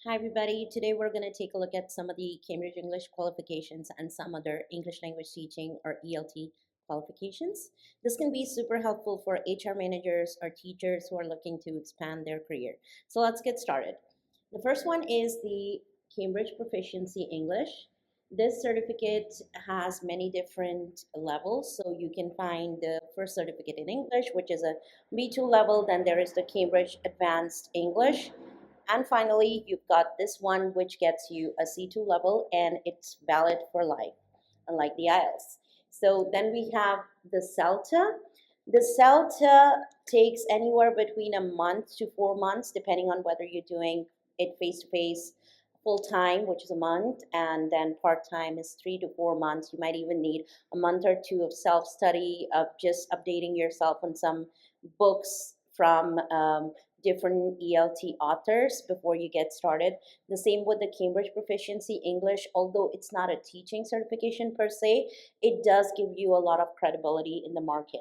Hi everybody, today we're going to take a look at some of the Cambridge English qualifications and some other English language teaching or ELT qualifications. This can be super helpful for HR managers or teachers who are looking to expand their career. So let's get started. The first one is the Cambridge Proficiency English. This certificate has many different levels, so you can find the first certificate in English, which is a B2 level. Then there is the Cambridge Advanced English, and finally, you've got this one, which gets you a C2 level, and it's valid for life, unlike the IELTS. So then we have the CELTA. The CELTA takes anywhere between a month to 4 months, depending on whether you're doing it face-to-face, full-time, which is a month, and then part-time is 3 to 4 months. You might even need a month or two of self-study, of just updating yourself on some books from different ELT authors before you get started. The same with the Cambridge Proficiency English. Although it's not a teaching certification per se, it does give you a lot of credibility in the market.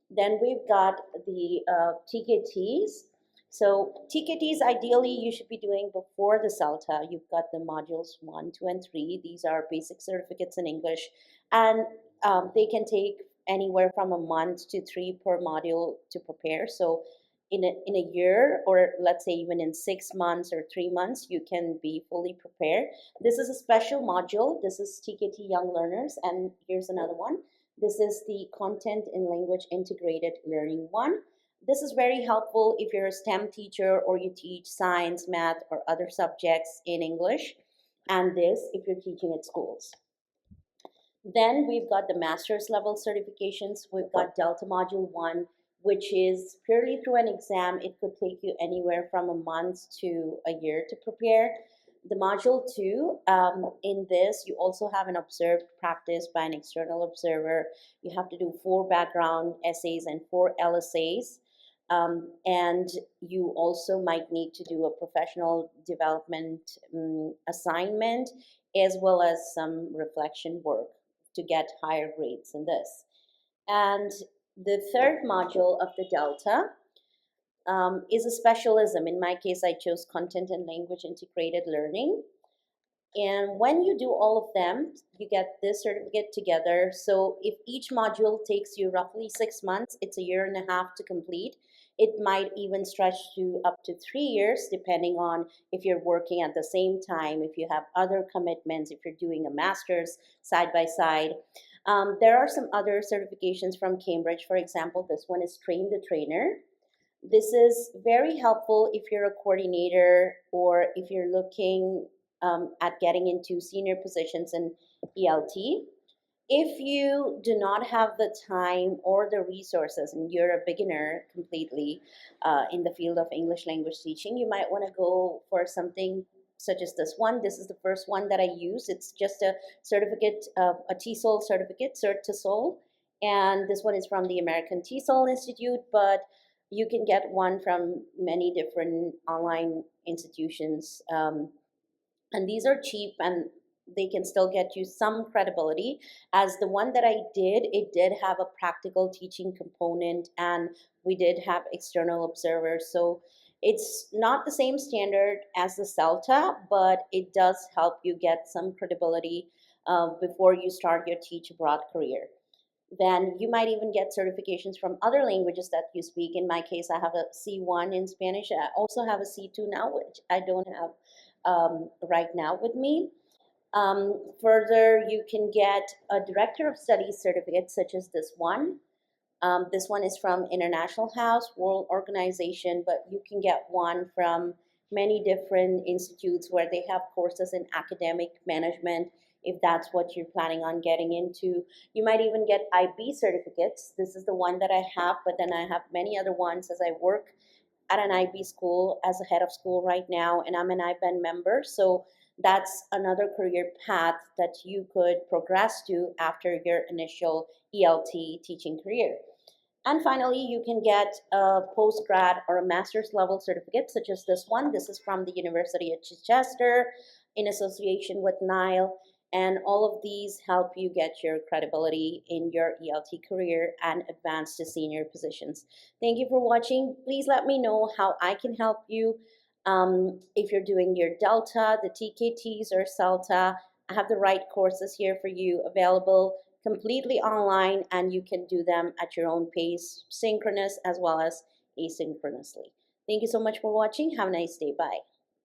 Then we've got the TKTs. So TKTs, ideally, you should be doing before the CELTA. You've got the modules 1, 2, and 3. These are basic certificates in English, and they can take anywhere from a month to 3 per module to prepare. So in a year, or let's say even in 6 months or 3 months, you can be fully prepared. This is a special module. This is TKT Young Learners, and here's another one. This is the Content in Language Integrated Learning one. This is very helpful if you're a STEM teacher or you teach science, math, or other subjects in English, and this if you're teaching at schools. Then we've got the master's level certifications. We've got Delta Module 1, which is purely through an exam. It could take you anywhere from a month to a year to prepare. The Module 2, in this, you also have an observed practice by an external observer. You have to do 4 background essays and 4 LSAs. And you also might need to do a professional development assignment, as well as some reflection work to get higher grades in this. And the third module of the Delta is a specialism. In my case, I chose Content and Language Integrated Learning. And when you do all of them, you get this certificate together. So if each module takes you roughly 6 months, it's a year and a half to complete. It might even stretch to up to 3 years, depending on if you're working at the same time, if you have other commitments, if you're doing a master's side by side. There are some other certifications from Cambridge. For example, this one is Train the Trainer. This is very helpful if you're a coordinator or if you're looking at getting into senior positions in ELT. If you do not have the time or the resources and you're a beginner completely in the field of English language teaching, you might want to go for something such as this one. This is the first one that I use. It's just a certificate, a TESOL certificate, TESOL, and this one is from the American TESOL Institute, but you can get one from many different online institutions. And these are cheap, and they can still get you some credibility. As the one that I did, it did have a practical teaching component, and we did have external observers. So it's not the same standard as the CELTA, but it does help you get some credibility before you start your teach abroad career. Then you might even get certifications from other languages that you speak. In my case, I have a C1 in Spanish. I also have a C2 now, which I don't have right now with me. Further, you can get a Director of Studies certificate, such as this one. This one is from International House, World Organization, but you can get one from many different institutes where they have courses in academic management, if that's what you're planning on getting into. You might even get IB certificates. This is the one that I have, but then I have many other ones as I work at an IB school as a head of school right now, and I'm an IBAN member. So that's another career path that you could progress to after your initial ELT teaching career. And finally, you can get a postgrad or a master's level certificate, such as this one. This is from the University of Chichester in association with NILE. And all of these help you get your credibility in your ELT career and advance to senior positions. Thank you for watching. Please let me know how I can help you If you're doing your Delta, the TKTs, or CELTA, I have the right courses here for you available completely online, and you can do them at your own pace, synchronous as well as asynchronously. Thank you so much for watching. Have a nice day. Bye.